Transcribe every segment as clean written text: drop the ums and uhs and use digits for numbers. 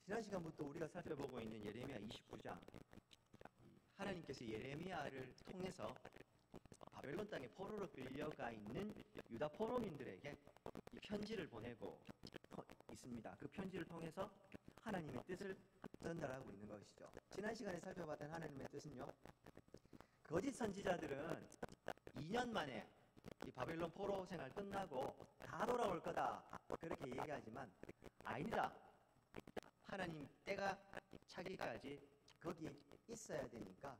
지난 시간부터 우리가 살펴보고 있는 예레미야 29장, 하나님께서 예레미야를 통해서 바벨론 땅에 포로로 끌려가 있는 유다 포로민들에게 이 편지를 보내고 있습니다. 그 편지를 통해서 하나님의 뜻을 전달하고 있는 것이죠. 지난 시간에 살펴봤던 하나님의 뜻은요, 거짓 선지자들은 2년 만에 이 바벨론 포로 생활 끝나고 다 돌아올 거다 그렇게 얘기하지만 아니다. 하나님 때가 차기까지 거기 있어야 되니까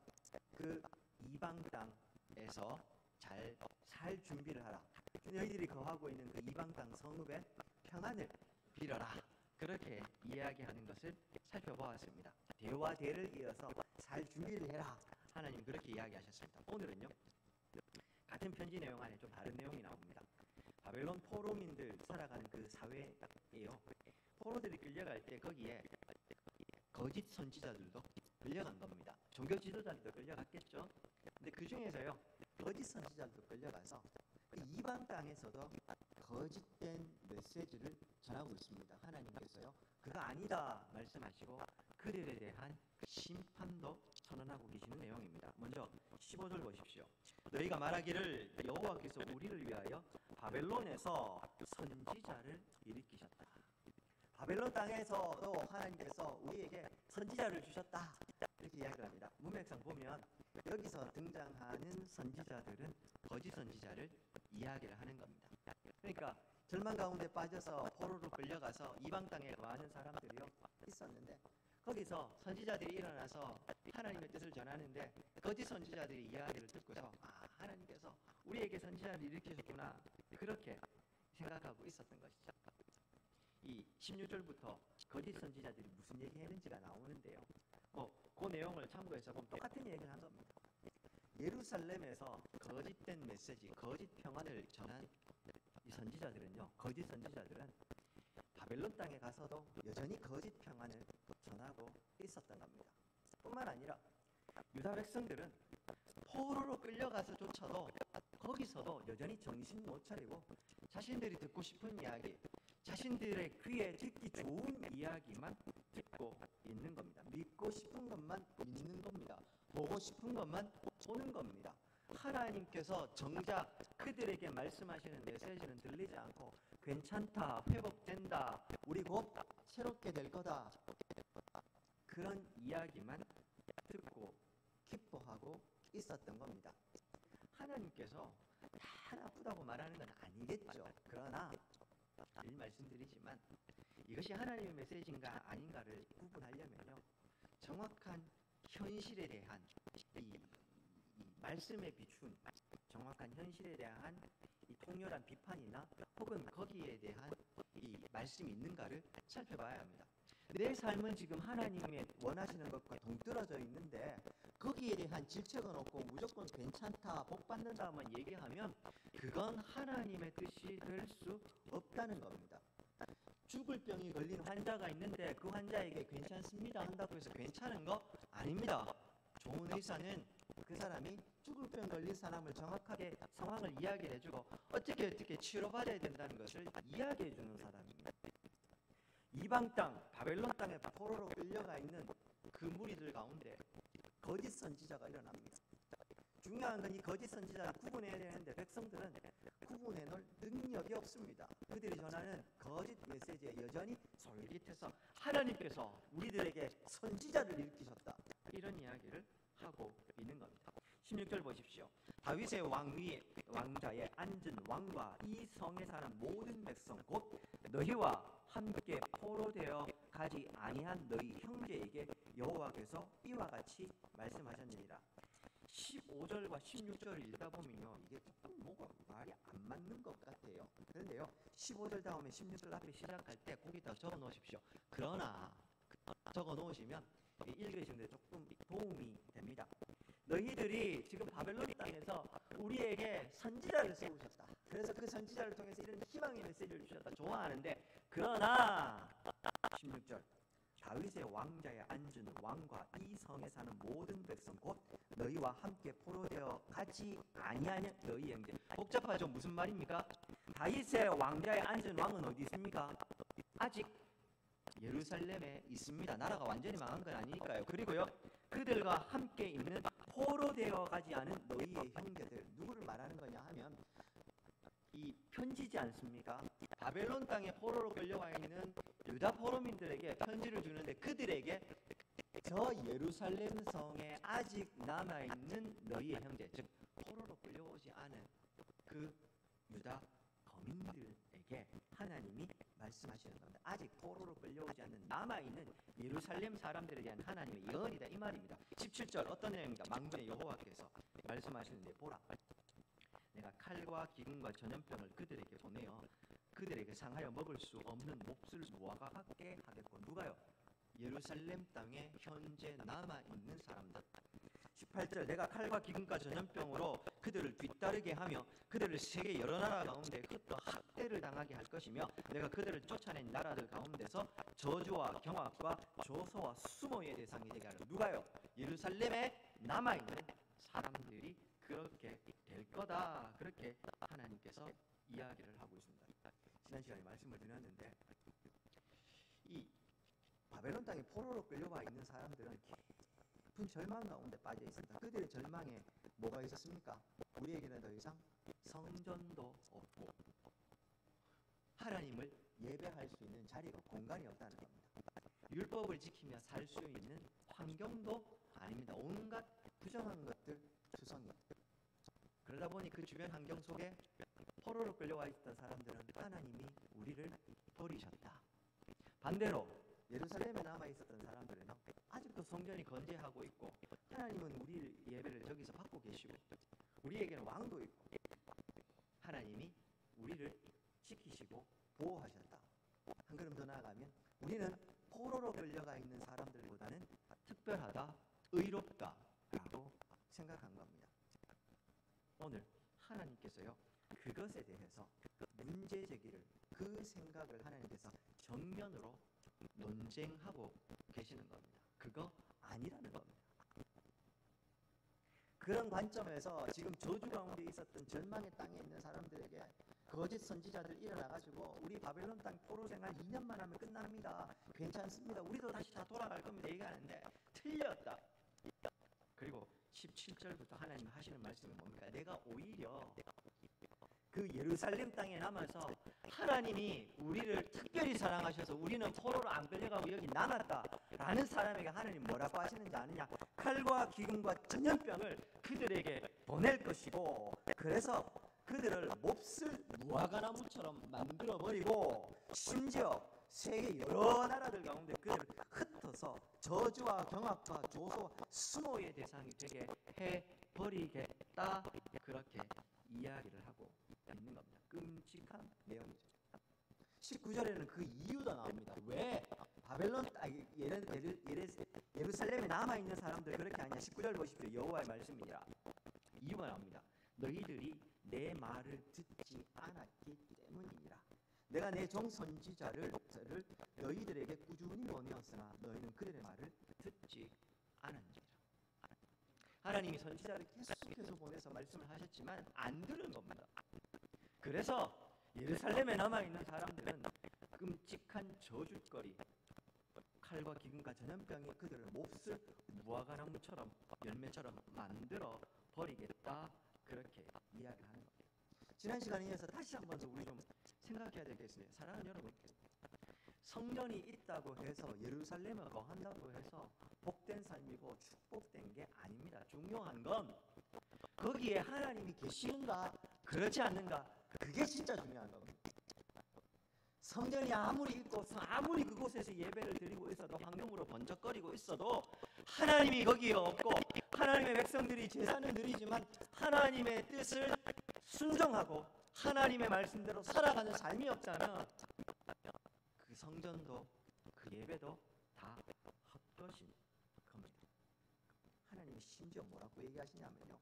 그 이방 땅에서 잘 살 준비를 하라. 너희들이 거하고 있는 그 이방 땅 성읍의 평안을 빌어라. 그렇게 이야기하는 것을 살펴보았습니다. 대와 대를 이어서 살 준비를 해라. 하나님 그렇게 이야기하셨습니다. 오늘은요, 같은 편지 내용 안에 좀 다른 내용이 나옵니다. 바벨론 포로민들 살아가는 그 사회예요. 포로들이 끌려갈 때 거기에 거짓 선지자들도 끌려간 겁니다. 종교 지도자들도 끌려갔겠죠. 근데 그 중에서요, 거짓 선지자들도 끌려가서 그 이방 땅에서도 거짓된 메시지를 전하고 있습니다. 하나님께서요, 그거 아니다 말씀하시고 그들에 대한 심판도 선언하고 계시는 내용입니다. 먼저 15절 보십시오. 너희가 말하기를 여호와께서 우리를 위하여 바벨론에서 선지자를 일으키셨다. 바벨론 땅에서도 하나님께서 우리에게 선지자를 주셨다. 이렇게 이야기를 합니다. 문맥상 보면 여기서 등장하는 선지자들은 거짓 선지자를 이야기를 하는 겁니다. 그러니까 절망 가운데 빠져서 포로로 끌려가서 이방 땅에 거하는 사람들이요 있었는데, 거기서 선지자들이 일어나서 하나님의 뜻을 전하는데 거짓 선지자들이 이야기를 듣고서 하나님께서 우리에게 선지자를 일으키셨구나 그렇게 생각하고 있었던 것이죠. 이 16절부터 거짓 선지자들이 무슨 얘기했는지가 나오는데요, 그 내용을 참고해서 보면 똑같은 얘기를 한 겁니다. 예루살렘에서 거짓된 메시지, 거짓 평안을 전한 이 선지자들은요, 거짓 선지자들은 바벨론 땅에 가서도 여전히 거짓 평안을 전하고 있었던 겁니다. 뿐만 아니라 유다 백성들은 포로로 끌려가서조차도 거기서도 여전히 정신 못 차리고 자신들이 듣고 싶은 이야기, 자신들의 귀에 듣기 좋은 이야기만 듣고 있는 겁니다. 믿고 싶은 것만 믿는 겁니다. 보고 싶은 것만 보는 겁니다. 하나님께서 정작 그들에게 말씀하시는 메시지는 들리지 않고 괜찮다, 회복된다, 우리 곧 새롭게 될 거다, 그런 이야기만 듣고 기뻐하고 있었던 겁니다. 하나님께서 다 나쁘다고 말하는 건 아니겠죠. 그러나 늘 말씀드리지만 이것이 하나님의 메시지인가 아닌가를 구분하려면요, 정확한 현실에 대한 이 말씀에 비춘 정확한 현실에 대한 이 통렬한 비판이나 혹은 거기에 대한 이 말씀이 있는가를 살펴봐야 합니다. 내 삶은 지금 하나님의 원하시는 것과 동떨어져 있는데 거기에 대한 질책은 없고 무조건 괜찮다, 복 받는다만 얘기하면 그건 하나님의 뜻이 될 수 없다는 겁니다. 죽을 병이 걸린 환자가 있는데 그 환자에게 괜찮습니다 한다고 해서 괜찮은 거 아닙니다. 좋은 의사는 그 사람이 죽을 병 걸린 사람을 정확하게 상황을 이야기를 해주고 어떻게 치료받아야 된다는 것을 이야기해 주는 사람입니다. 이방 땅, 바벨론 땅에 포로로 끌려가 있는 그 무리들 가운데 거짓 선지자가 일어납니다. 중요한 건 이 거짓 선지자를 구분해야 되는데 백성들은 구분해 놓을 능력이 없습니다. 그들이 전하는 거짓 메시지에 여전히 솔깃해서 하나님께서 우리들에게 선지자를 일으키셨다, 이런 이야기를 하고 있는 겁니다. 16절 보십시오. 다윗의 왕자에 앉은 왕과 이 성에 사는 모든 백성 곧 너희와 함께 포로되어 가지 아니한 너희 형제에게 여호와께서 이와 같이 말씀하셨느니라. 15절과 16절을 읽다 보면요, 이게 조금 뭐가 말이 안 맞는 것 같아요. 그런데요, 15절 다음에 16절 앞에 시작할 때 거기다 적어 놓으십시오. 그러나 적어 놓으시면 읽으시는데 조금 도움이 됩니다. 너희들이 지금 바벨론 땅에서 우리에게 선지자를 세우셨다. 그래서 그 선지자를 통해서 이런 희망의 메시지를 주셨다. 좋아하는데 그러나 16절 다윗의 왕자에 앉은 왕과 이 성에 사는 모든 백성 곧 너희와 함께 포로되어 가지 아니하는 너희 형제. 복잡하죠? 무슨 말입니까? 다윗의 왕자에 앉은 왕은 어디 있습니까? 아직 예루살렘에 있습니다. 나라가 완전히 망한 건 아니니까요. 그리고요, 그들과 함께 있는 포로되어 가지 않은 너희의 형제들, 누구를 말하는 거냐 하면 이 편지지 않습니까? 바벨론 땅에 포로로 끌려와 있는 유다 포로민들에게 편지를 주는데, 그들에게 저 예루살렘 성에 아직 남아있는 너희의 형제, 즉 포로로 끌려오지 않은 그 유다 거민들에게 하나님이 말씀하시는 겁니다. 아직 포로로 끌려오지 않는 남아있는 예루살렘 사람들에 대한 하나님의 예언이다, 이 말입니다. 17절 어떤 내용입니까? 망군의 여호와께서 말씀하시는데, 보라, 내가 칼과 기근과 전염병을 그들에게 보내어 그들에게 상하여 먹을 수 없는 몹쓸 무화과 같게 하겠고. 누가요? 예루살렘 땅에 현재 남아있는 사람들. 18절, 내가 칼과 기근과 전염병으로 그들을 뒤따르게 하며 그들을 세계 여러 나라 가운데 흩어 학대를 당하게 할 것이며, 내가 그들을 쫓아낸 나라들 가운데서 저주와 경악과 조소와 수모의 대상이 되게 하려. 누가요? 예루살렘에 남아있는 사람들이 그렇게 될 거다, 그렇게 하나님께서 이야기를 하고 있습니다. 지난 시간에 말씀을 드렸는데, 이 바벨론 땅에 포로로 끌려와 있는 사람들은 깊은 절망 가운데 빠져 있습니다. 그들의 절망에 뭐가 있었습니까? 우리에게는 더 이상 성전도 없고 하나님을 예배할 수 있는 자리가, 공간이 없다는 겁니다. 율법을 지키며 살 수 있는 환경도 아닙니다. 온갖 부정한 것들 투성이. 그러다 보니 그 주변 환경 속에 포로로 끌려와 있던 사람들은 하나님이 우리를 버리셨다. 반대로 예루살렘에 남아 있었던 사람들은요, 아직도 성전이 건재하고 있고 하나님은 우리 예배를 저기서 받고 계시고 우리에게는 왕도 있고 하나님이 우리를 지키시고 보호하셨다. 한 걸음 더 나아가면 우리는 포로로 끌려가 있는 사람들보다는 특별하다, 의롭다라고 생각한 겁니다. 오늘 하나님께서요, 그것에 대해서 문제 제기를, 그 생각을 하나님께서 정면으로 논쟁하고 계시는 겁니다. 그거 아니라는 겁니다. 그런 관점에서 지금 저주 가운데 있었던 절망의 땅에 있는 사람들에게 거짓 선지자들 일어나가지고 우리 바벨론 땅 포로 생활 2년만 하면 끝납니다, 괜찮습니다, 우리도 다시 다 돌아갈 겁니다 얘기하는데 틀렸다. 그리고 17절부터 하나님 하시는 말씀이 뭡니까? 내가 오히려 그 예루살렘 땅에 남아서 하나님이 우리를 특별히 사랑하셔서 우리는 포로로 안 끌려가고 여기 남았다라는 사람에게 하나님 뭐라고 하시는지 아느냐? 칼과 기근과 전염병을 그들에게 보낼 것이고, 그래서 그들을 몹쓸 무화과나무처럼 만들어버리고 심지어 세계 여러 나라들 가운데 그들을 흩어서 저주와 경악과 조소와 수모의 대상이 되게 해버리겠다, 그렇게 이야기를 하고 있는 겁니다. 끔찍한 내용이죠. 19절에는 그 이유도 나옵니다. 왜 바벨론 예루살렘에 남아있는 사람들 그렇게 하냐? 19절 보십시오. 여호와의 말씀이라. 이유가 나옵니다. 너희들이 내 말을 듣지 않았기 때문이니라. 내가 내 종 선지자를 너희들에게 꾸준히 보내었으나 너희는 그들의 말을 듣지 않았느니라. 하나님이 선지자를 계속해서 보내서 말씀을 하셨지만 안 들은 겁니다. 그래서 예루살렘에 남아있는 사람들은 끔찍한 저주거리, 칼과 기근과 전염병이 그들을 몹쓸 무화과나무처럼 열매처럼 만들어 버리겠다, 그렇게 이야기하는 겁니다. 지난 시간에 이어서 다시 한 번 더 우리 좀 생각해야 되겠습니다. 사랑하는 여러분, 성전이 있다고 해서 예루살렘에 거한다고 해서 복된 삶이고 축복된 게 아닙니다. 중요한 건 거기에 하나님이 계시는가 그렇지 않는가, 그게 진짜 중요한 겁니다. 성전이 아무리 있고 아무리 그곳에서 예배를 드리고 있어도 황금으로 번쩍거리고 있어도 하나님이 거기에 없고 하나님의 백성들이 제사는 드리지만 하나님의 뜻을 순종하고 하나님의 말씀대로 살아가는 삶이 없잖아. 그 성전도 그 예배도 다 헛것인 겁니다. 하나님이 심지어 뭐라고 얘기하시냐면요,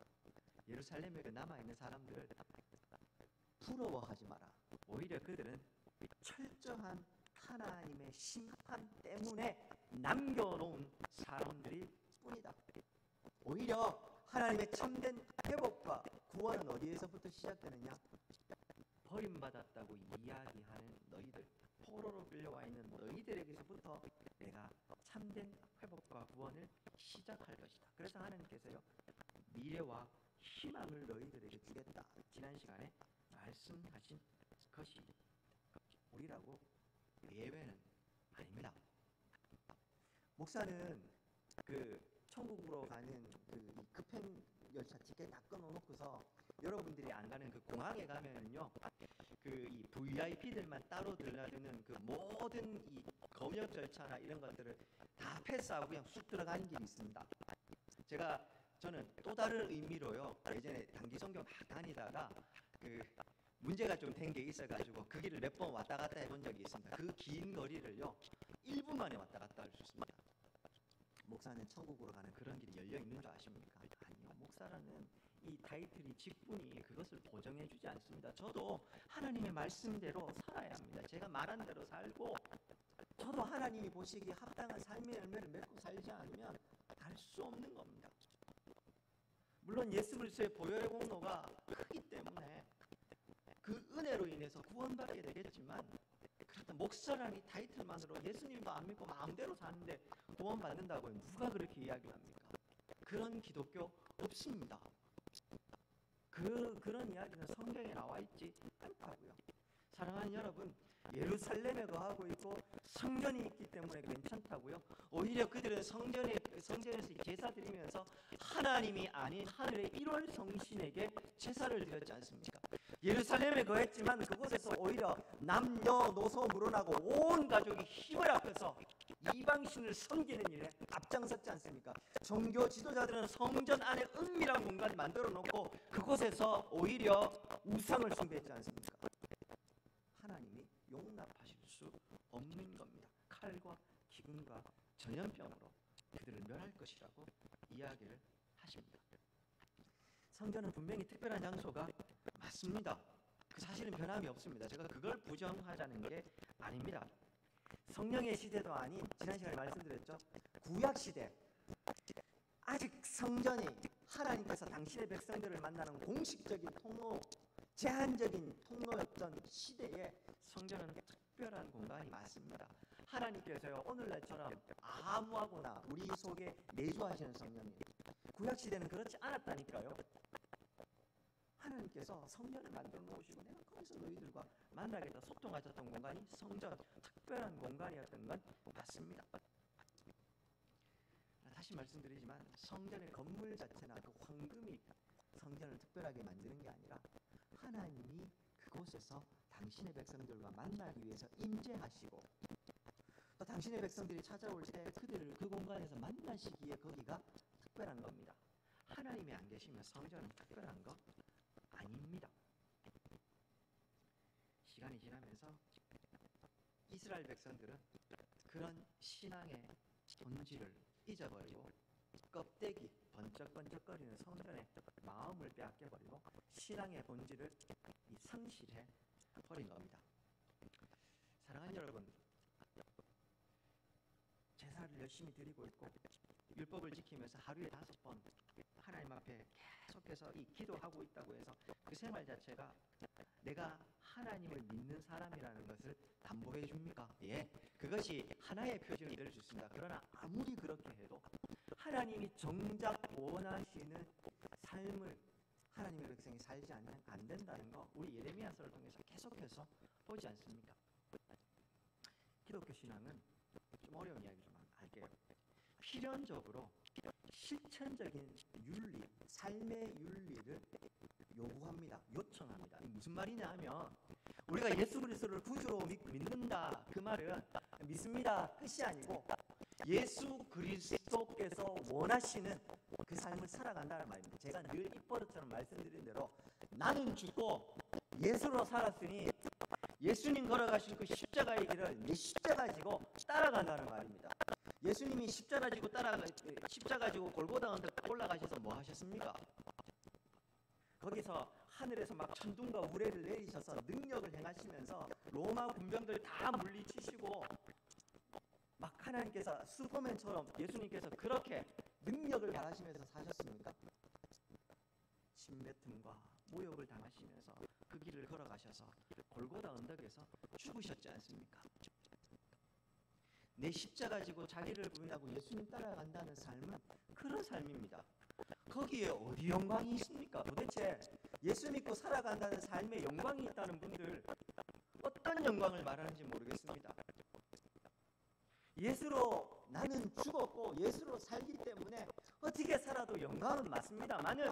예루살렘에 남아있는 사람들 부러워하지 마라. 오히려 그들은 철저한 하나님의 심판 때문에 남겨놓은 사람들일 뿐이다. 오히려 하나님의 참된 회복과 구원은 어디에서부터 시작되느냐? 버림받았다고 이야기하는 너희들, 포로로 끌려와 있는 너희들에게서부터 내가 참된 회복과 구원을 시작할 것이다. 그래서 하나님께서요, 미래와 희망을 너희들에게 주겠다. 지난 시간에 말씀하신 것이 우리라고 예외는 아닙니다. 목사는 그 천국으로 가는 그 급행 열차 티켓 다 끊어놓고서 여러분들이 안 가는 그 공항에 가면은요, 그 이 VIP들만 따로 들려주는 그 모든 이 검역 절차나 이런 것들을 다 패스하고 그냥 쑥 들어가는 길이 있습니다. 저는 또 다른 의미로요, 예전에 단기 선교 막 다니다가 그 문제가 좀 된 게 있어가지고 그 길을 몇 번 왔다 갔다 해본 적이 있습니다. 그 긴 거리를요 1분 만에 왔다 갔다 할 수 있습니다. 목사는 천국으로 가는 그런 길이 열려 있는 줄 아십니까? 아니요. 목사라는 이 타이틀이, 직분이 그것을 보정해주지 않습니다. 저도 하나님의 말씀대로 살아야 합니다. 제가 말한 대로 살고, 저도 하나님이 보시기에 합당한 삶의 열매를 맺고 살지 않으면 갈 수 없는 겁니다. 물론 예수 그리스도의 보혈의 공로가 크기 때문에 그 은혜로 인해서 구원받게 되겠지만, 그렇다 목사라는 이 타이틀만으로 예수님도 안 믿고 마음대로 사는데 구원받는다고요? 누가 그렇게 이야기합니까? 그런 기독교 없습니다. 그런 이야기는 성경에 나와 있지 않다고요. 사랑하는 여러분, 예루살렘에 거하고 있고 성전이 있기 때문에 괜찮다고요? 오히려 그들은 성전에서 제사 드리면서 하나님이 아닌 하늘의 1월 성신에게 제사를 드렸지 않습니까? 예루살렘에 거했지만 그곳에서 오히려 남녀노소 물어나고 온 가족이 힘을 합해서 이방신을 섬기는 일에 앞장섰지 않습니까? 종교 지도자들은 성전 안에 은밀한 공간을 만들어 놓고 그곳에서 오히려 우상을 숭배했지 않습니까? 하나님이 용납하실 수 없는 겁니다. 칼과 기근과 전염병으로 그들을 멸할 것이라고 이야기를 하십니다. 성전은 분명히 특별한 장소가 맞습니다. 그 사실은 변함이 없습니다. 제가 그걸 부정하자는 게 아닙니다. 성령의 시대도 아닌, 지난 시간에 말씀드렸죠, 구약 시대, 아직 성전이 하나님께서 당신의 백성들을 만나는 공식적인 통로, 제한적인 통로였던 시대에 성전은 특별한 공간이 맞습니다. 하나님께서요, 오늘날처럼 아무하고나 우리 속에 내주하시는 성령님, 구약 시대는 그렇지 않았다니까요. 하나님께서 성전을 만들어 놓으시고 내가 거기서 너희들과 만나겠다, 소통하셨던 공간이 성전, 특별한 공간이었던 건 맞습니다. 다시 말씀드리지만 성전의 건물 자체나 그 황금이 성전을 특별하게 만드는 게 아니라 하나님이 그곳에서 당신의 백성들과 만나기 위해서 임재하시고, 또 당신의 백성들이 찾아올 때 그들을 그 공간에서 만나시기에 거기가 특별한 겁니다. 하나님이 안 계시면 성전은 특별한 거 아닙니다. 시간이 지나면서 이스라엘 백성들은 그런 신앙의 본질을 잊어버리고 껍데기 번쩍번쩍거리는 성전에 마음을 빼앗겨버리고 신앙의 본질을 상실해 버린 겁니다. 사랑하는 여러분, 제사를 열심히 드리고 있고 율법을 지키면서 하루에 5번 하나님 앞에 계속해서 이 기도하고 있다고 해서 그 생활 자체가 내가 하나님을 믿는 사람이라는 것을 담보해 줍니까? 예, 그것이 하나의 표징을 될 수 있습니다. 그러나 아무리 그렇게 해도 하나님이 정작 원하시는 삶을 하나님의 백성이 살지 않으면 안 된다는 거 우리 예레미야서를 통해서 계속해서 보지 않습니까? 기독교 신앙은 좀 어려운 이야기 좀 할게요. 필연적으로 실천적인 윤리, 삶의 윤리를 요구합니다. 요청합니다. 무슨 말이냐 하면 우리가 예수 그리스도를 구주로 믿는다, 그 말은 믿습니다 끝이 아니고 예수 그리스도께서 원하시는 그 삶을 살아간다는 말입니다. 제가 늘 입버릇처럼 말씀드린 대로 나는 죽고 예수로 살았으니 예수님 걸어가신 그 십자가의 길을 내 십자가 지고 따라간다는 말입니다. 예수님이 십자가 지고 골고다 언덕 올라가셔서 뭐 하셨습니까? 거기서 하늘에서 막 천둥과 우레를 내리셔서 능력을 행하시면서 로마 군병들 다 물리치시고 막 하나님께서 슈퍼맨처럼 예수님께서 그렇게 능력을 발하시면서 사셨습니까? 침뱉음과 모욕을 당하시면서 그 길을 걸어가셔서 골고다 언덕에서 죽으셨지 않습니까? 내 십자가 지고 자기를 부인하고 예수님 따라간다는 삶은 그런 삶입니다. 거기에 어디 영광이 있습니까? 도대체 예수 믿고 살아간다는 삶에 영광이 있다는 분들 어떤 영광을 말하는지 모르겠습니다. 예수로 나는 죽었고 예수로 살기 때문에 어떻게 살아도 영광은 맞습니다만은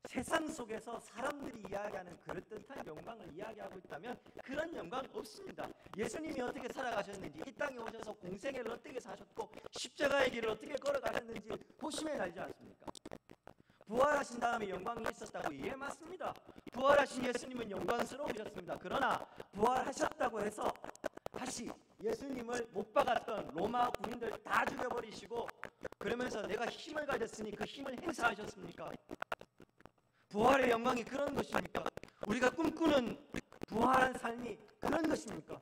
세상 속에서 사람들이 이야기하는 그럴듯한 영광을 이야기하고 있다면 그런 영광 없습니다. 예수님이 어떻게 살아가셨는지, 이 땅에 오셔서 공생애를 어떻게 사셨고 십자가의 길을 어떻게 걸어가셨는지 보시면 알지 않습니까? 부활하신 다음에 영광이 있었다고, 예, 맞습니다. 부활하신 예수님은 영광스러우셨습니다. 그러나 부활하셨다고 해서 다시 예수님을 못 박았던 로마 군인들 다 죽여버리시고 그러면서 내가 힘을 가졌으니 그 힘을 행사하셨습니까? 부활의 영광이 그런 것입니까? 우리가 꿈꾸는 부활한 삶이 그런 것입니까?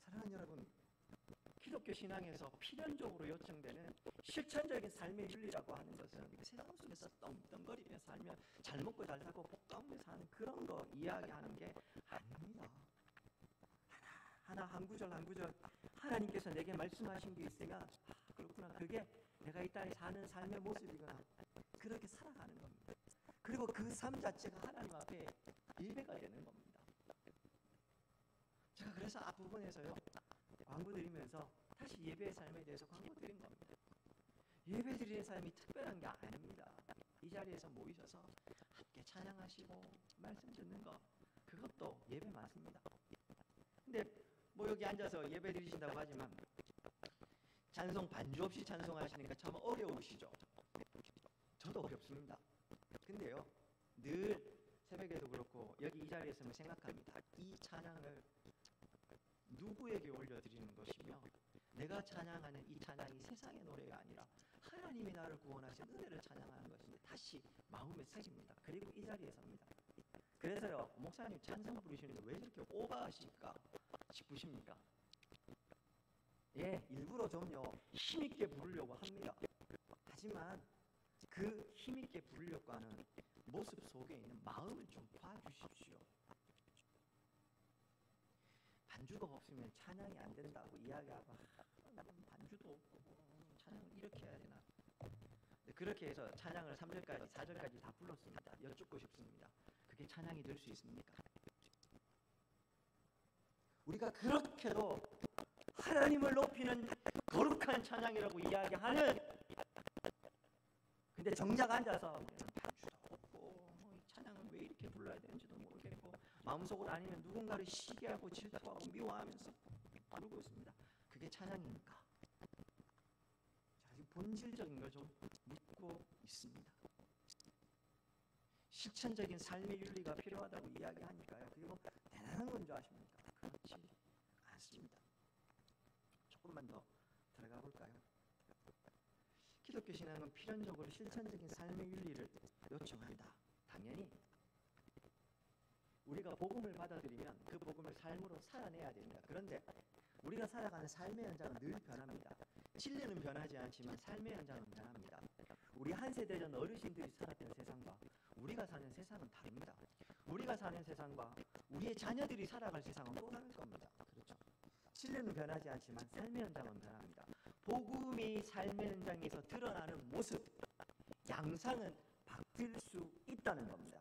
사랑하는 여러분, 기독교 신앙에서 필연적으로 요청되는 실천적인 삶의 윤리라고 하는 것은 세상 속에서 떵떵거리며 살며 잘 먹고 잘 살고 복 가운데 사는 그런 거 이야기하는 게 아닙니다. 하나 한 구절 한 구절 하나님께서 내게 말씀하신 게 있으면 그렇구나, 그게 내가 이 땅에 사는 삶의 모습이구나, 그렇게 살아가는 겁니다. 그리고 그 삶 자체가 하나님 앞에 예배가 되는 겁니다. 제가 그래서 앞부분에서요 광고 드리면서 다시 예배의 삶에 대해서 광고 드린 겁니다. 예배 드리는 삶이 특별한 게 아닙니다. 이 자리에서 모이셔서 함께 찬양하시고 말씀 듣는 거, 그것도 예배 맞습니다. 근데 뭐 여기 앉아서 예배 드리신다고 하지만 찬송 반주 없이 찬송하시니까 참 어려우시죠? 저도 어렵습니다. 근데요, 늘 새벽에도 그렇고 여기 이 자리에서는 생각합니다. 이 찬양을 누구에게 올려드리는 것이며 내가 찬양하는 이 찬양이 세상의 노래가 아니라 하나님이 나를 구원하신 은혜를 찬양하는 것인데 다시 마음에 새깁니다. 그리고 이 자리에 섭니다. 그래서요, 목사님 찬송 부르시는데 왜 저렇게 오버하실까 싶으십니까? 예, 일부러 좀요 힘있게 부르려고 합니다. 하지만 그 힘있게 부르려고 하는 모습 속에 있는 마음을 좀 봐주십시오. 반주가 없으면 찬양이 안 된다고 이야기하고 반주도 없고 찬양을 이렇게 해야 되나. 그렇게 해서 찬양을 3절까지 4절까지 다 불렀습니다. 여쭙고 싶습니다. 그게 찬양이 될 수 있습니까? 우리가 그렇게도 하나님을 높이는 거룩한 찬양이라고 이야기하는, 근데 정작 앉아서 반주도 없고 이 찬양을 왜 이렇게 불러야 되는지도 모르겠고 마음속으로 아니면 누군가를 시기하고 질투하고 미워하면서 부르고 있습니다. 그게 찬양입니까? 자, 본질적인 걸 좀 묻고 있습니다. 실천적인 삶의 윤리가 필요하다고 이야기하니까요, 그게 뭐 대단한 건 줄 아십니까? 그렇지 않습니다. 조금만 더 들어가 볼까요? 기독교 신앙은 필연적으로 실천적인 삶의 윤리를 요청한다. 당연히 우리가 복음을 받아들이면 그 복음을 삶으로 살아내야 됩니다. 그런데 우리가 살아가는 삶의 현장은 늘 변합니다. 진리는 변하지 않지만 삶의 현장은 변합니다. 우리 한 세대 전 어르신들이 살았던 세상과 우리가 사는 세상은 다릅니다. 우리가 사는 세상과 우리의 자녀들이 살아갈 세상은 또 다를 겁니다. 그렇죠? 진리는 변하지 않지만 삶의 현장은 변합니다. 복음이 삶의 현장에서 드러나는 모습, 양상은 바뀔 수 있다는 겁니다.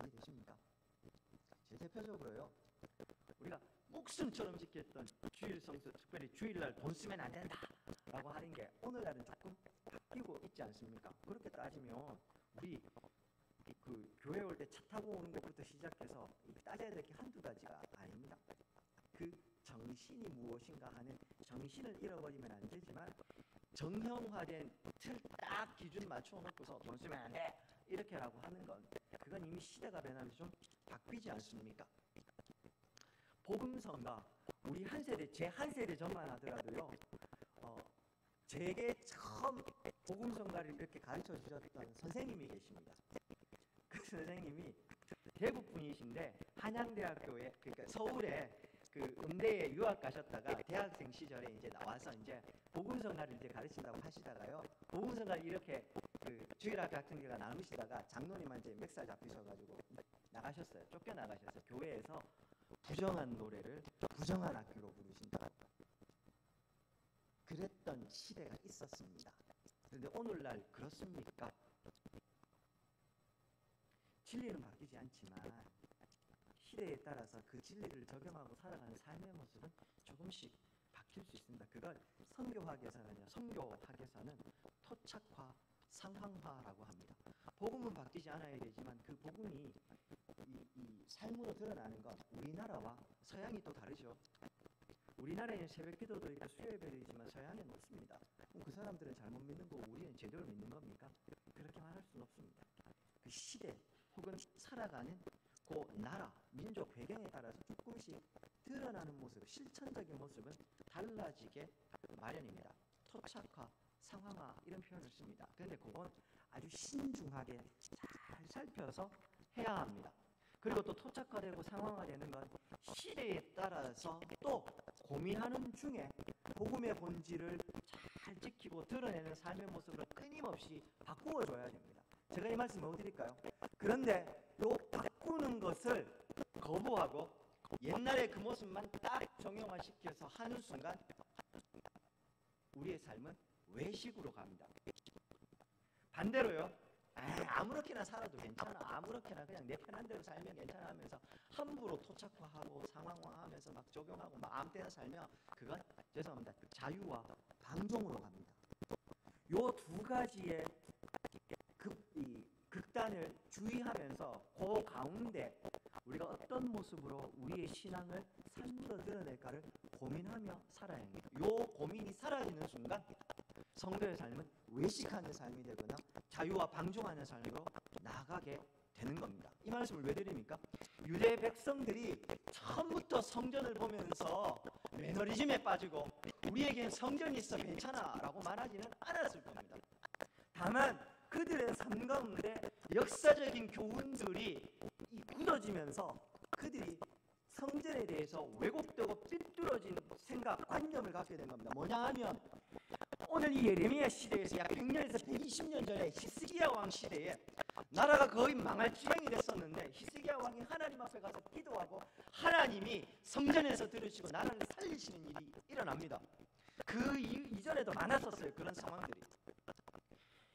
이해되십니까? 제일 대표적으로요, 우리가 목숨처럼 지켰던 주일 성수, 특별히 주일날 돈 쓰면 안 된다 라고 하는 게 오늘날은 조금 바뀌고 있지 않습니까? 그렇게 따지면 우리 그 교회 올 때 차 타고 오는 것부터 시작해서 따져야 될 게 한두 가지가 아닙니다. 그 정신이 무엇인가 하는 정신을 잃어버리면 안 되지만 정형화된 틀 딱 기준 맞춰놓고서 돈 쓰면 안 돼 이렇게라고 하는 건 그건 이미 시대가 변하면서 좀 바뀌지 않습니까? 복음성가, 우리 한 세대, 제 한 세대 전만 하더라도요, 제게 처음 복음성가를 이렇게 가르쳐 주셨던 선생님이 계십니다. 그 선생님이 대구 분이신데 한양대학교에, 그러니까 서울에 그 음대에 유학 가셨다가 대학생 시절에 이제 나와서 이제 복음성가를 이제 가르친다고 하시다가요, 복음성가를 이렇게 그 주일학교 학생들과 나누시다가 장로님한테 멱살 잡히셔가지고 나가셨어요. 쫓겨나가셨어요. 교회에서 부정한 노래를 부정한 악기로 부르신다. 그랬던 시대가 있었습니다. 그런데 오늘날 그렇습니까? 진리는 바뀌지 않지만 시대에 따라서 그 진리를 적용하고 살아가는 삶의 모습은 조금씩 바뀔 수 있습니다. 그걸 선교학에서는 토착화, 상황화라고 합니다. 복음은 바뀌지 않아야 되지만 그 복음이 이 삶으로 드러나는 건 우리나라와 서양이 또 다르죠. 우리나라에는 새벽기도도 있고 수요예배도 있지만 서양에는 없습니다. 그럼 그 사람들은 잘못 믿는 거고 우리는 제대로 믿는 겁니까? 그렇게 말할 수는 없습니다. 그 시대 혹은 살아가는 그 나라, 민족 배경에 따라서 조금씩 드러나는 모습, 실천적인 모습은 달라지게 마련입니다. 토착화, 상황화 이런 표현을 씁니다. 그런데 그건 아주 신중하게 잘 살펴서 해야 합니다. 그리고 또 토착화되고 상황화되는 건 시대에 따라서 또 고민하는 중에 복음의 본질을 잘 지키고 드러내는 삶의 모습을 끊임없이 바꾸어줘야 됩니다. 제가 이 말씀을 못 드릴까요? 그런데 요 바꾸는 것을 거부하고 옛날의 그 모습만 딱 정형화시켜서 하는 순간 우리의 삶은 외식으로 갑니다. 반대로요. 아무렇게나 살아도 괜찮아. 아무렇게나 그냥 내 편한 대로 살면 괜찮아 하면서 함부로 토착화하고 상황화하면서 막 적용하고 막 아무 때나 살면 그건 죄송합니다. 자유와 방종으로 갑니다. 요 두 가지의 극단을 주의하면서 그 가운데 우리가 어떤 모습으로 우리의 신앙을 삶으로 드러낼까를 고민하며 살아야 합니다. 요 고민이 사라지는 순간 성도의 삶은 외식하는 삶이 되거나 자유와 방종하는 삶으로 나아가게 되는 겁니다. 이 말씀을 왜 드립니까? 유대 백성들이 처음부터 성전을 보면서 매너리즘에 빠지고 우리에겐 성전이 있어 괜찮아 라고 말하지는 않았을 겁니다. 다만 그들의 삶 가운데 역사적인 교훈들이 굳어지면서 그들이 성전에 대해서 왜곡되고 삐뚤어진 생각, 관념을 갖게 된 겁니다. 뭐냐 하면 오늘 이 예레미야 시대에서 약 100년에서 120년 전에 히스기야 왕 시대에 나라가 거의 망할 지경이 됐었는데 히스기야 왕이 하나님 앞에 가서 기도하고 하나님이 성전에서 들으시고 나라를 살리시는 일이 일어납니다. 그 이전에도 많았었어요. 그런 상황들이.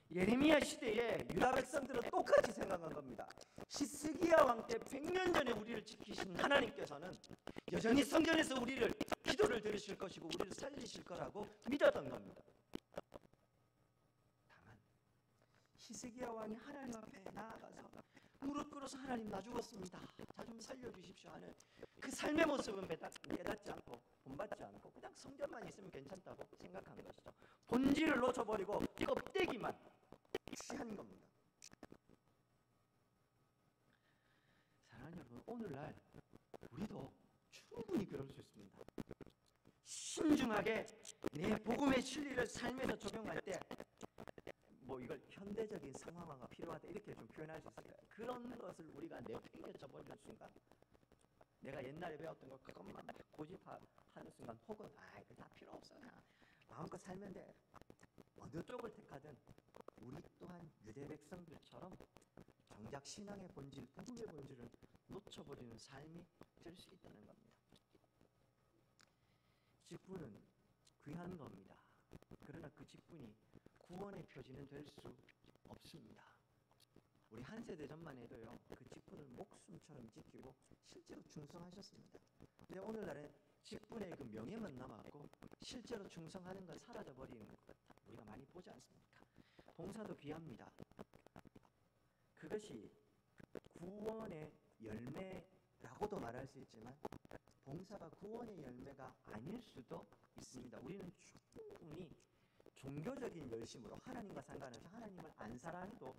예레미야 시대에 유다 백성들은 똑같이 생각한 겁니다. 히스기야 왕 때 100년 전에 우리를 지키신 하나님께서는 여전히 성전에서 우리를 기도를 들으실 것이고 우리를 살리실 거라고 믿었던 겁니다. 다만 히스기야 왕이 하나님 앞에 나아가서 무릎 꿇어서 하나님 나 죽었습니다. 자 좀 살려주십시오 하는 그 삶의 모습은 깨닫지 않고 본받지 않고 그냥 성전만 있으면 괜찮다고 생각한 것이죠. 본질을 놓쳐버리고 껍데기만 취한 겁니다. 사랑하는 여러분, 오늘날 우리도 충분히 그럴 수 있습니다. 신중하게 내 복음의 진리를 삶에서 적용할 때 뭐 이걸 현대적인 상황화가 필요하다 이렇게 좀 표현할 수 있을까요? 그런 것을 우리가 내팽개쳐 버리는 순간 내가 옛날에 배웠던 걸 그것만 고집하는 순간 혹은 이거 다 필요 없어 그냥 마음껏 살면 돼 어느 쪽을 택하든 우리 또한 유대 백성들처럼 정작 신앙의 본질, 복음의 본질을 놓쳐버리는 삶이 될 수 있다는 겁니다. 직분은 귀한 겁니다. 그러나 그 직분이 구원의 표지는 될 수 없습니다. 우리 한 세대 전만 해도요, 그 직분을 목숨처럼 지키고 실제로 충성하셨습니다. 근데 오늘날은 직분의 그 명예만 남았고 실제로 충성하는 건 사라져버리는 것 우리가 많이 보지 않습니까? 봉사도 귀합니다. 그것이 구원의 열매라고도 말할 수 있지만 봉사가 구원의 열매가 아닐 수도 있습니다. 우리는 충분히 종교적인 열심으로 하나님과 상관해서 하나님을 안 사랑해도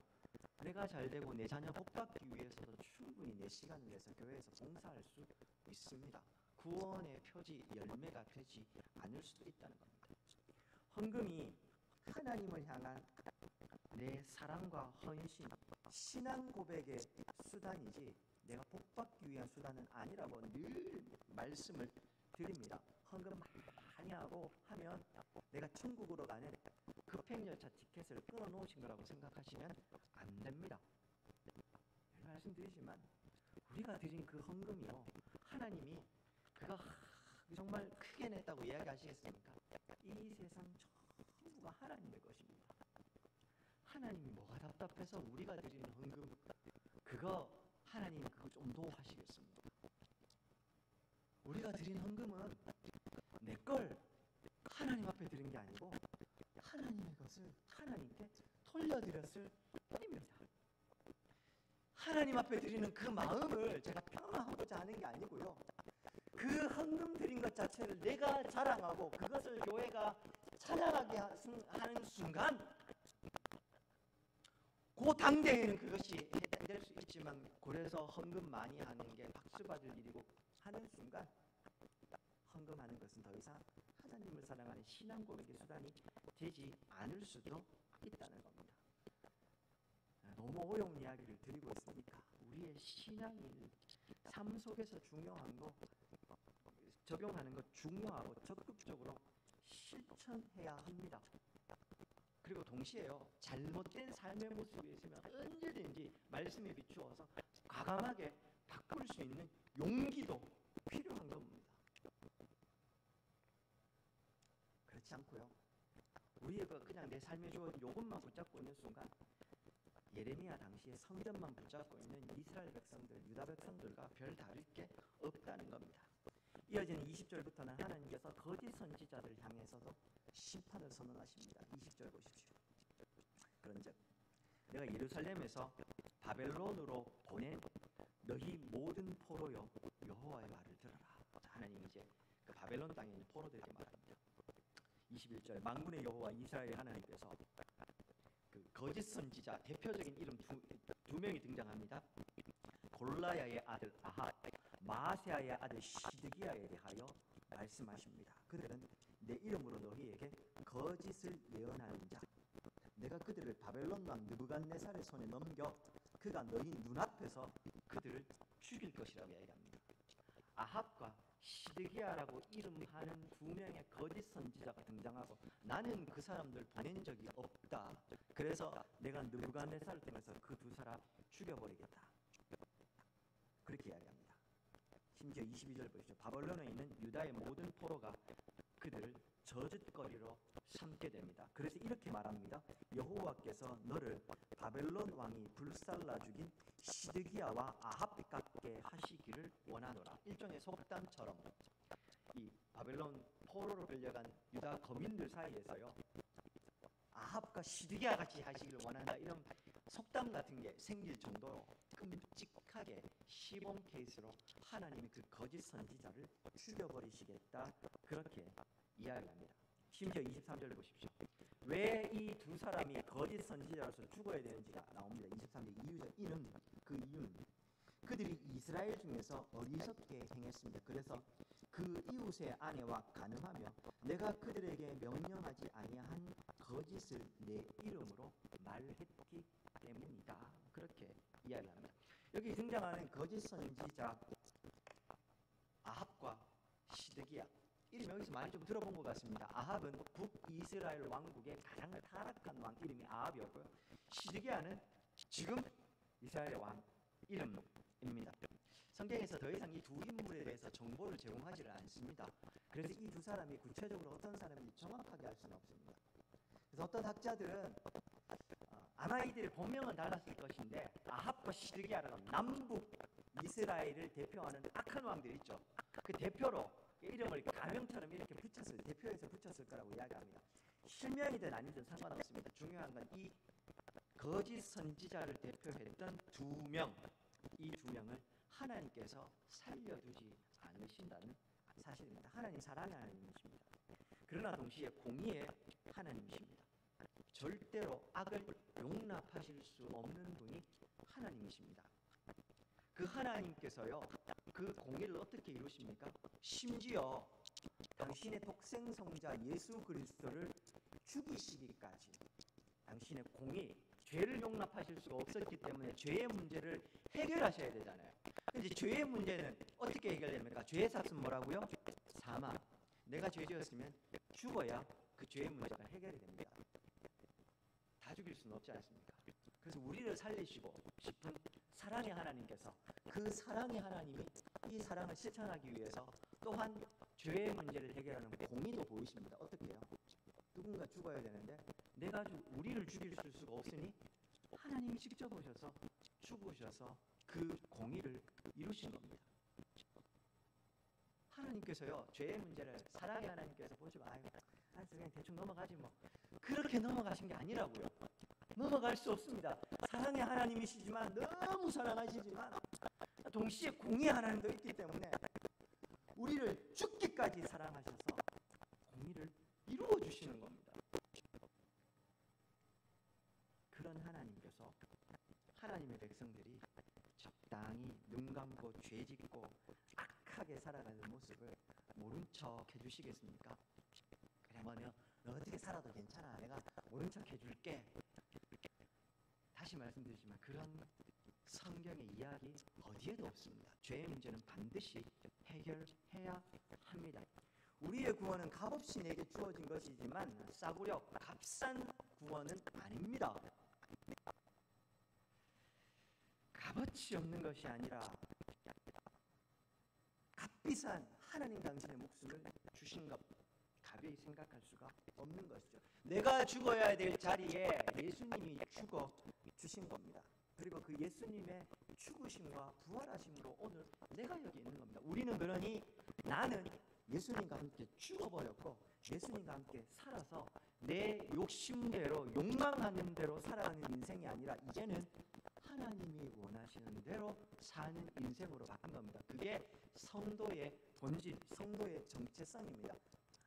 내가 잘되고 내 자녀 복받기 위해서도 충분히 내 시간을 내서 교회에서 봉사할 수 있습니다. 구원의 표지 열매가 되지 않을 수도 있다는 겁니다. 헌금이 하나님을 향한 내 사랑과 헌신, 신앙 고백의 수단이지 내가 복받기 위한 수단은 아니라고 늘 말씀을 드립니다. 헌금 많이 하고 하면 내가 천국으로 가는 급행열차 티켓을 끊어놓으신 거라고 생각하시면 안 됩니다. 말씀드리지만 우리가 드린 그 헌금이요, 하나님이 그거 정말 크게 냈다고 이야기하시겠습니까? 이 세상 전부가 하나님의 것입니다. 하나님이 뭐가 답답해서 우리가 드리는 헌금 그거 하나님 그거 좀 도와하시겠습니까? 우리가 드린 헌금은 내 걸 하나님 앞에 드린 게 아니고 하나님의 것을 하나님께 돌려드렸을 뿐입니다. 하나님 앞에 드리는 그 마음을 제가 평안하고자 하는 게 아니고요, 그 헌금 드린 것 자체를 내가 자랑하고 그것을 교회가 찬양하게 하는 순간, 그 당대에는 그것이 해당될 수 있지만 그래서 헌금 많이 하는 게 박수 받을 일이고 하는 순간 헌금하는 것은 더 이상 하나님을 사랑하는 신앙 고백의 수단이 되지 않을 수도 있다는 겁니다. 너무 어려운 이야기를 드리고 있으니까 우리의 신앙이 삶 속에서 중요한 거, 적용하는 것 중요하고 적극적으로 실천해야 합니다. 그리고 동시에요, 잘못된 삶의 모습이 있으면 언제든지 말씀에 비추어서 과감하게 바꿀 수 있는 용기도 필요한 겁니다. 그렇지 않고요, 우리의 그냥 내 삶에 주어진 요것만 붙잡고 있는 순간 예레미야 당시에 성전만 붙잡고 있는 이스라엘 백성들, 유다 백성들과 별 다를 게 없다는 겁니다. 이어지는 20절부터는 하나님께서 거짓 선지자들 향해서도 심판을 선언하십니다. 20절 보십시오. 그런즉 내가 예루살렘에서 바벨론으로 보낸 너희 모든 포로여 여호와의 말을 들어라. 하나님이 이제 그 바벨론 땅에 있는 포로들에게 말합니다. 21절 만군의 여호와 이스라엘 하나님께서 그 거짓 선지자 대표적인 이름 두 명이 등장합니다. 골라야의 아들 아합, 마아세야의 아들 시드기야에 대하여 말씀하십니다. 그들은 내 이름으로 너희에게 거짓을 예언하는 자, 내가 그들을 바벨론 왕 느부갓네살의 손에 넘겨 그가 너희 눈앞에서 그들을 죽일 것이라고 이야기합니다. 아합과 시드기야라고 이름하는 두 명의 거짓 선지자가 등장하고 나는 그 사람들 보낸 적이 없다. 그래서 내가 느부갓네살을 통해서 그 두 사람 죽여버리겠다. 그렇게 이야기합니다. 심지어 22절 보시죠. 바벨론에 있는 유다의 모든 포로가 그들을 저주거리로 삼게 됩니다. 그래서 이렇게 말합니다. 여호와께서 너를 바벨론 왕이 불살라 죽인 시드기야와 아합 같게 하시기를 원하노라. 일종의 속담처럼 이 바벨론 포로로 끌려간 유다 거민들 사이에서요, 아합과 시드기야 같이 하시기를 원한다, 이런 속담 같은 게 생길 정도로 끔찍하게 시범 케이스로 하나님이 그 거짓 선지자를 죽여버리시겠다, 그렇게 이야기합니다. 심지어 23절 보십시오. 왜 이 두 사람이 거짓 선지자로서 죽어야 되는지가 나옵니다. 23절 이유는 그들이 이스라엘 중에서 어리석게 행했습니다. 그래서 그 이웃의 아내와 간음하며 내가 그들에게 명령하지 아니한 거짓을 내 이름으로 말했기 때문이다. 그렇게 이야기합니다. 여기 등장하는 거짓 선지자 아합과 시드기야, 이름 여기서 많이 좀 들어본 것 같습니다. 아합은 북이스라엘 왕국의 가장 타락한 왕 이름이 아합이었고요. 시드기야는 지금 이스라엘의 왕 이름입니다. 성경에서 더 이상 이 두 인물에 대해서 정보를 제공하지를 않습니다. 그래서 이 두 사람이 구체적으로 어떤 사람인지 정확하게 알 수는 없습니다. 그래서 어떤 학자들은 아마 이들의 본명은 달랐을 것인데 아합과 시드기야라는 남북 이스라엘을 대표하는 악한 왕들 있죠. 그 대표로 이름을 가명처럼 이렇게 대표해서 붙였을 거라고 이야기합니다. 실명이든 아니든 상관없습니다. 중요한 건 이 거짓 선지자를 대표했던 두 명, 이 두 명을 하나님께서 살려두지 않으신다는 사실입니다. 하나님 사랑의 하나님이십니다. 그러나 동시에 공의의 하나님이십니다. 절대로 악을 용납하실 수 없는 분이 하나님이십니다. 그 하나님께서요, 그 공의를 어떻게 이루십니까? 심지어 당신의 독생성자 예수 그리스도를 죽이시기까지 당신의 공의, 죄를 용납하실 수가 없었기 때문에 죄의 문제를 해결하셔야 되잖아요. 근데 죄의 문제는 어떻게 해결됩니까? 죄의 삭은 뭐라고요? 사망. 내가 죄 지었으면 죽어야 그 죄의 문제가 해결이 됩니다. 다 죽일 수는 없지 않습니까? 그래서 우리를 살리시고 싶은 사랑의 하나님께서 그 사랑의 하나님이 이 사랑을 실천하기 위해서 또한 죄의 문제를 해결하는 공의도 보이십니다. 어떻게 해요? 누군가 죽어야 되는데 내가 우리를 죽일 수가 없으니 하나님이 직접 오셔서 죽으셔서 그 공의를 이루신 겁니다. 하나님께서요, 죄의 문제를 사랑의 하나님께서 보시고 그냥 대충 넘어가지 뭐, 그렇게 넘어가신 게 아니라고요. 넘어갈 수 없습니다. 사랑의 하나님이시지만, 너무 사랑하시지만 동시에 공의 하나님도 있기 때문에 우리를 죽기까지 사랑하셔서 공의를 이루어 주시는 겁니다. 그런 하나님께서 하나님의 백성들이 적당히 눈 감고 죄 짓고 악하게 살아가는 모습을 모른 척 해주시겠습니까? 그래 뭐냐, 너 어떻게 살아도 괜찮아, 내가 모른 척 해줄게. 다시 말씀드리지만 그런 성경의 이야기 어디에도 없습니다. 죄의 문제는 반드시 해결해야 합니다. 우리의 구원은 값없이 내게 주어진 것이지만 싸구려 값싼 구원은 아닙니다. 값어치 없는 것이 아니라 값비싼 하나님 당신의 목숨을 주신 것, 가벼이 생각할 수가 없는 것이죠. 내가 죽어야 될 자리에 예수님이 죽어 주신 겁니다. 그리고 그 예수님의 죽으심과 부활하심으로 오늘 내가 여기 있는 겁니다. 우리는 그러니 나는 예수님과 함께 죽어버렸고 예수님과 함께 살아서 내 욕심대로 욕망하는 대로 살아가는 인생이 아니라 이제는 하나님이 원하시는 대로 사는 인생으로 바뀐 겁니다. 그게 성도의 본질, 성도의 정체성입니다.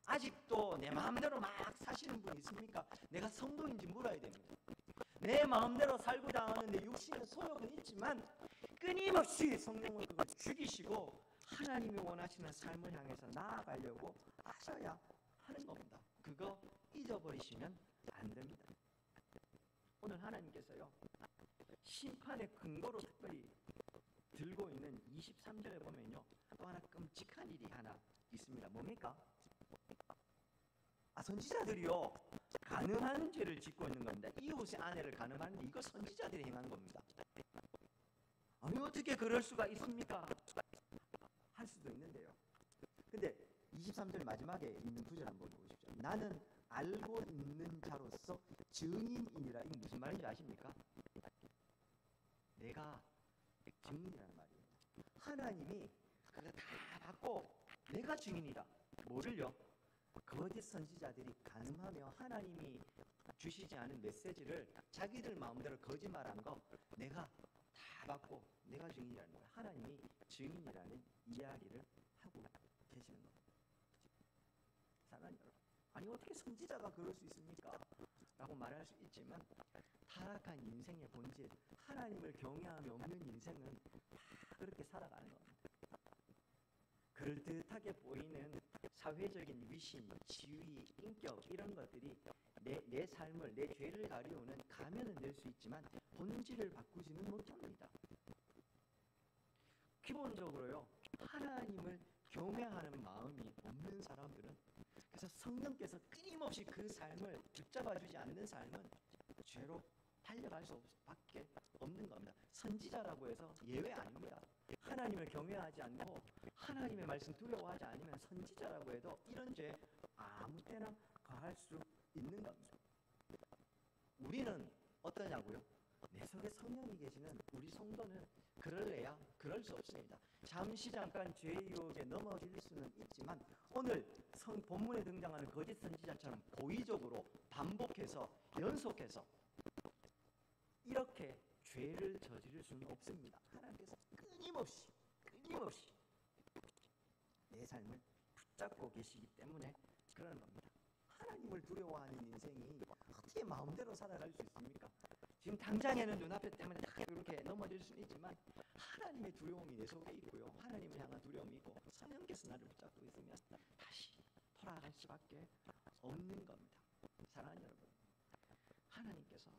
아직도 내 마음대로 막 사시는 분 있습니까? 내가 성도인지 물어야 됩니다. 내 마음대로 살고자 하는 내 육신의 소욕은 있지만 끊임없이 성령을 그걸 죽이시고 하나님이 원하시는 삶을 향해서 나아가려고 하셔야 하는 겁니다. 그거 잊어버리시면 안 됩니다. 오늘 하나님께서요, 심판의 근거로 특별히 들고 있는 23절에 보면요, 또 하나 끔찍한 일이 하나 있습니다. 뭡니까? 선지자들이요, 간음하는 죄를 짓고 있는 겁니다. 이웃의 아내를 간음하는데 이거 선지자들이 행한 겁니다. 아니 어떻게 그럴 수가 있습니까? 할 수도 있는데요. 근데 23절 마지막에 있는 구절 한번 보십시오. 나는 알고 있는 자로서 증인이니라. 이게 무슨 말인지 아십니까? 내가 증인이라는 말이에요. 하나님이 그거 다 받고 내가 증인이다. 뭐를요? 거짓 선지자들이 간음하며 하나님이 주시지 않은 메시지를 자기들 마음대로 거짓말한 거 내가 다 받고 내가 증인이라는 거예요. 하나님이 증인이라는 이야기를 하고 계시는 겁니다. 사랑하는 여러분, 아니 어떻게 선지자가 그럴 수 있습니까? 라고 말할 수 있지만 타락한 인생의 본질, 하나님을 경외함이 없는 인생은 다 그렇게 살아가는 겁니다. 그럴듯하게 보이는 사회적인 위신, 지위, 인격 이런 것들이 내 삶을, 내 죄를 가리우는 가면은 될 수 있지만 본질을 바꾸지는 못합니다. 기본적으로요, 하나님을 경외하는 마음이 없는 사람들은, 그래서 성령께서 끊임없이 그 삶을 붙잡아주지 않는 삶은 죄로 달려갈 수밖에 없는 겁니다. 선지자라고 해서 예외 아닙니다. 하나님을 경외하지 않고 하나님의 말씀 두려워하지 않으면 선지자라고 해도 이런 죄 아무 때나 가할 수 있는 겁니다. 우리는 어떠냐고요? 내 속에 성령이 계시는 우리 성도는 그럴래야 그럴 수 없습니다. 잠깐 죄의 유혹에 넘어질 수는 있지만 오늘 본문에 등장하는 거짓 선지자처럼 고의적으로 반복해서 연속해서 이렇게 죄를 저지를 수는 없습니다. 하나님께서 끊임없이 내 삶을 붙잡고 계시기 때문에 그러는 겁니다. 하나님을 두려워하는 인생이 어떻게 마음대로 살아갈 수 있습니까? 지금 당장에는 눈앞에 때문에 다 이렇게 넘어질 수는 있지만 하나님의 두려움이 내 속에 있고요, 하나님을 향한 두려움이 있고 성령께서 나를 붙잡고 있으면 다시 돌아갈 수밖에 없는 겁니다. 사랑하는 여러분, 하나님께서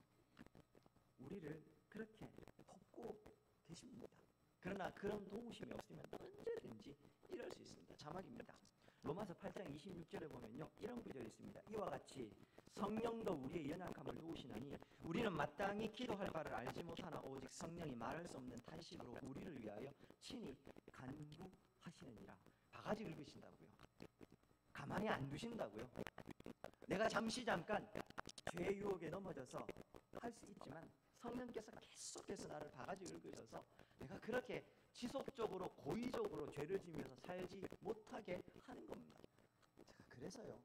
우리를 그렇게 돕고 계십니다. 그러나 그런 도우심이 없으면 언제든지 이럴 수 있습니다. 자막입니다. 로마서 8장 26절에 보면요, 이런 구절이 있습니다. 이와 같이 성령도 우리의 연약함을 도우시나니 우리는 마땅히 기도할 바를 알지 못하나 오직 성령이 말할 수 없는 탄식으로 우리를 위하여 친히 간구하시느니라. 바가지 긁으신다고요. 가만히 안 두신다고요. 내가 잠깐 죄의 유혹에 넘어져서 할 수 있지만 성령께서 계속해서 나를 바가지 긁으셔서 내가 그렇게 지속적으로 고의적으로 죄를 지면서 살지 못하게 하는 겁니다. 제가 그래서요,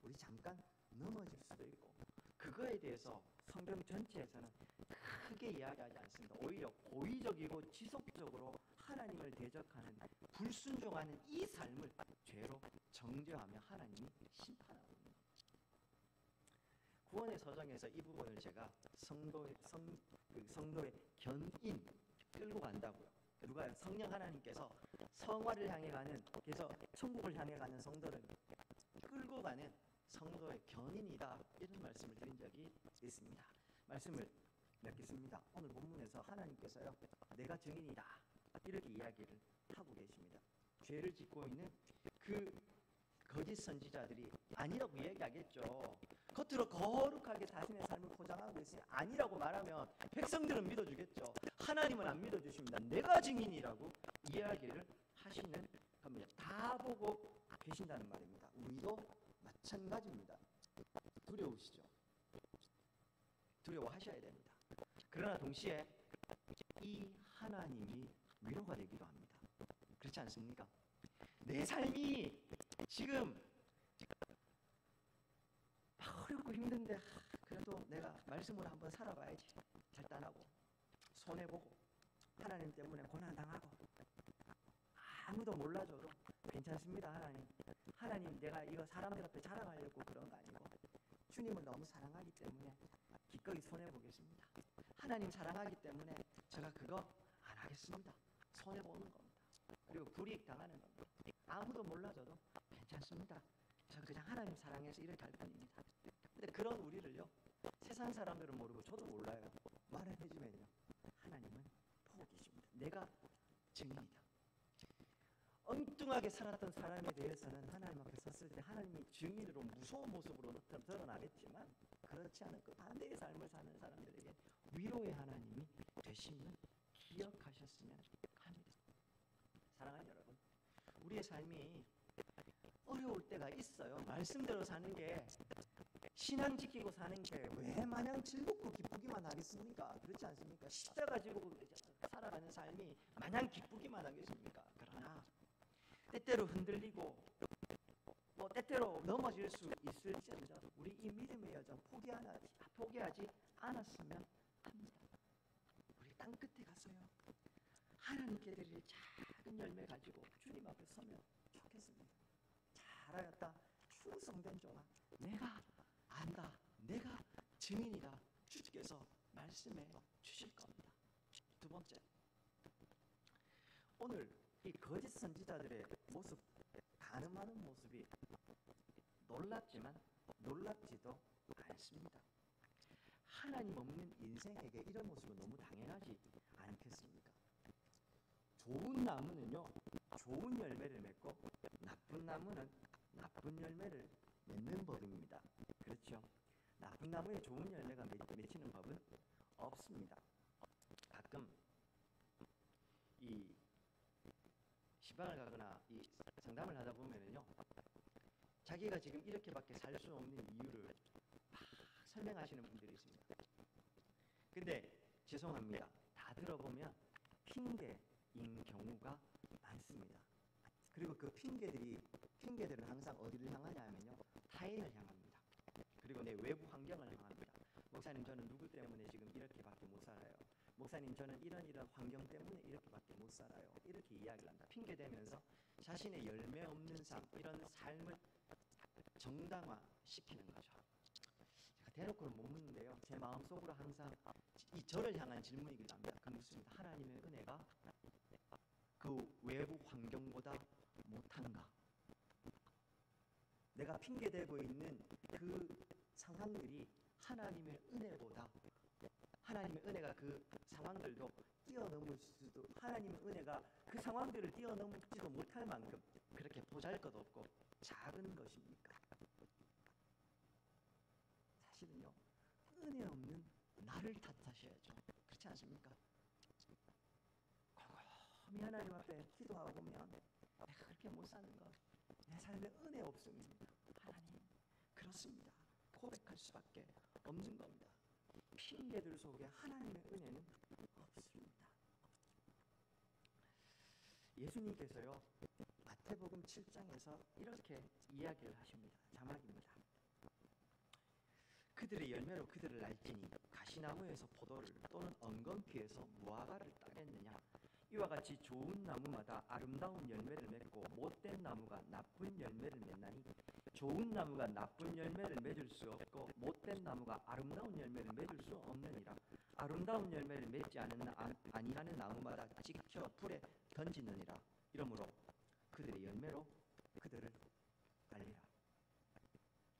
우리 잠깐 넘어질 수도 있고 그거에 대해서 성경 전체에서는 크게 이야기하지 않습니다. 오히려 고의적이고 지속적으로 하나님을 대적하는 불순종하는 이 삶을 죄로 정죄하며 하나님이 심판하는 겁니다. 구원의 서정에서 이 부분을 제가 성도의 견인 끌고 간다고요. 누가요? 성령 하나님께서 성화를 향해 가는, 그래서 천국을 향해 가는 성도를 끌고 가는 성도의 견인이다, 이런 말씀을 드린 적이 있습니다. 말씀을 맺겠습니다. 오늘 본문에서 하나님께서요, 내가 증인이다, 이렇게 이야기를 하고 계십니다. 죄를 짓고 있는 그 거짓 선지자들이 아니라고 이야기하겠죠. 겉으로 거룩하게 자신의 삶을 포장하고 있으니 아니라고 말하면 백성들은 믿어주겠죠. 하나님은 안 믿어주십니다. 내가 증인이라고 이야기를 하시는 겁니다. 다 보고 계신다는 말입니다. 우리도 마찬가지입니다. 두려우시죠? 두려워하셔야 됩니다. 그러나 동시에 이 하나님이 위로가 되기도 합니다. 그렇지 않습니까? 내 삶이 지금 어렵고 힘든데 그래도 내가 말씀으로 한번 살아봐야지. 결단하고 손해보고 하나님 때문에 고난당하고 아무도 몰라줘도 괜찮습니다. 하나님 내가 이거 사람들 앞에 자랑하려고 그런 거 아니고 주님을 너무 사랑하기 때문에 기꺼이 손해보겠습니다. 하나님 사랑하기 때문에 제가 그거 안 하겠습니다. 손해보는 겁니다. 그리고 불이익 당하는 겁니다. 아무도 몰라줘도 괜찮습니다. 저 그냥 하나님 사랑해서 이렇게 할 뿐입니다. 근데 그런 우리를요, 세상 사람들은 모르고 저도 몰라요. 말을 해주면요, 하나님은 보고 계십니다. 내가 증인이다. 엉뚱하게 살았던 사람에 대해서는 하나님 앞에 섰을 때 하나님이 증인으로 무서운 모습으로 드러나겠지만 그렇지 않은 그 반대의 삶을 사는 사람들에게 위로의 하나님이 되심을 기억하셨으면 합니다. 사랑하는 여러분, 우리의 삶이 어려울 때가 있어요. 말씀대로 사는 게, 신앙 지키고 사는 게 왜 마냥 즐겁고 기쁘기만 하겠습니까? 그렇지 않습니까? 십자가 지고 살아가는 삶이 마냥 기쁘기만 하겠습니까? 그러나 때때로 흔들리고 때때로 넘어질 수 있을지언정 우리 이 믿음의 여정 포기하지 않았으면 합니다. 우리 땅 끝에 가서요, 하나님께 드릴 작은 열매 가지고 주님 앞에 서면 좋겠습니다. 잘하였다, 충성된 종아, 내가 안다, 내가 증인이다, 주께서 말씀해 주실 겁니다. 두 번째, 오늘 이 거짓 선지자들의 모습, 간음하는 모습이 놀랍지만 놀랍지도 않습니다. 하나님 없는 인생에게 이런 모습은 너무 당연하지 않겠습니까? 좋은 나무는요, 좋은 열매를 맺고 나쁜 나무는 나쁜 열매를 맺는 법입니다. 그렇죠? 나쁜 나무에 좋은 열매가 맺히는 법은 없습니다. 가끔 이 시방을 가거나 이 상담을 하다 보면은요, 자기가 지금 이렇게밖에 살 수 없는 이유를 막 설명하시는 분들이 있습니다. 근데 죄송합니다. 다 들어보면 핑계인 경우가 많습니다. 그리고 그 핑계들은 항상 어디를 향하냐 하면요, 타인을 향합니다. 그리고 내 외부 환경을 향합니다. 목사님, 저는 누구 때문에 지금 이렇게밖에 못 살아요. 목사님, 저는 이런 환경 때문에 이렇게밖에 못 살아요. 이렇게 이야기를 합니다. 핑계대면서 자신의 열매 없는 삶, 이런 삶을 정당화시키는 거죠. 제가 대놓고는 못 묻는데요, 제 마음속으로 항상 이 저를 향한 질문이기도 합니다. 그 묻습니다. 하나님의 은혜가 그 외부 환경보다 못한가? 내가 핑계대고 있는 그 상황들이 하나님의 은혜보다, 하나님의 은혜가 그 상황들도 뛰어넘을 수도, 하나님의 은혜가 그 상황들을 뛰어넘지도 못할 만큼 그렇게 보잘것없고 작은 것입니까? 사실은요, 은혜 없는 나를 탓하셔야죠. 그렇지 않습니까? 곰곰이 하나님 앞에 기도하고 보면 내가 그렇게 못 사는 것, 내 삶에 은혜 없습니다. 하나님, 그렇습니다. 고백할 수밖에 없는 겁니다. 핑계들 속에 하나님의 은혜는 없습니다. 예수님께서요, 마태복음 7장에서 이렇게 이야기를 하십니다. 자막입니다. 그들의 열매로 그들을 알지니 가시나무에서 포도를 또는 엉겅퀴에서 무화과를 따겠느냐. 이와 같이 좋은 나무마다 아름다운 열매를 맺고 못된 나무가 나쁜 열매를 맺나니 좋은 나무가 나쁜 열매를 맺을 수 없고 못된 나무가 아름다운 열매를 맺을 수 없느니라. 아름다운 열매를 맺지 아니하는 나무마다 찍혀 불에 던지느니라. 이러므로 그들의 열매로 그들을 알리라.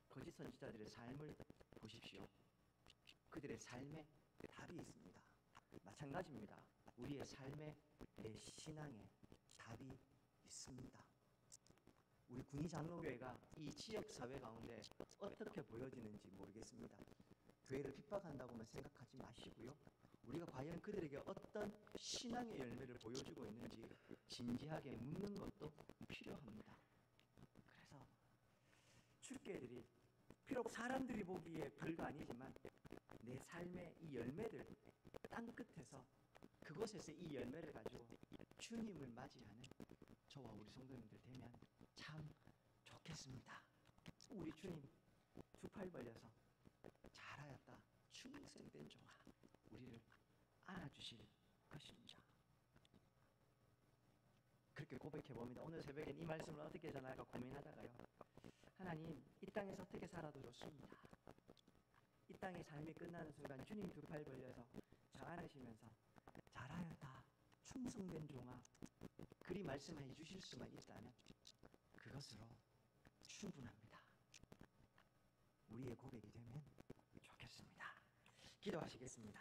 거짓 선지자들의 삶을 보십시오. 그들의 삶에 답이 있습니다. 마찬가지입니다. 우리의 삶에, 내 신앙에 답이 있습니다. 우리 군위 장로교회가 이 지역 사회 가운데 어떻게 보여지는지 모르겠습니다. 교회를 핍박한다고만 생각하지 마시고요. 우리가 과연 그들에게 어떤 신앙의 열매를 보여주고 있는지 진지하게 묻는 것도 필요합니다. 그래서 출교회들이 비록 사람들이 보기에 별거 아니지만 내 삶의 이 열매들, 땅끝에서 그곳에서 이 열매를 가지고 주님을 맞이하는 저와 우리 성도님들 되면 참 좋겠습니다. 우리 주님 두 팔 벌려서 잘하였다 충성된 종아, 우리를 안아주실 것입니다. 그렇게 고백해봅니다. 오늘 새벽엔 이 말씀을 어떻게 전할까 고민하다가요, 하나님, 이 땅에서 어떻게 살아도 좋습니다. 이 땅의 삶이 끝나는 순간 주님 두 팔 벌려서 저 안으시면서 잘하였다 충성된 종아, 그리 말씀해 주실 수만 있다면 그것으로 충분합니다. 우리의 고백이 되면 좋겠습니다. 기도하시겠습니다.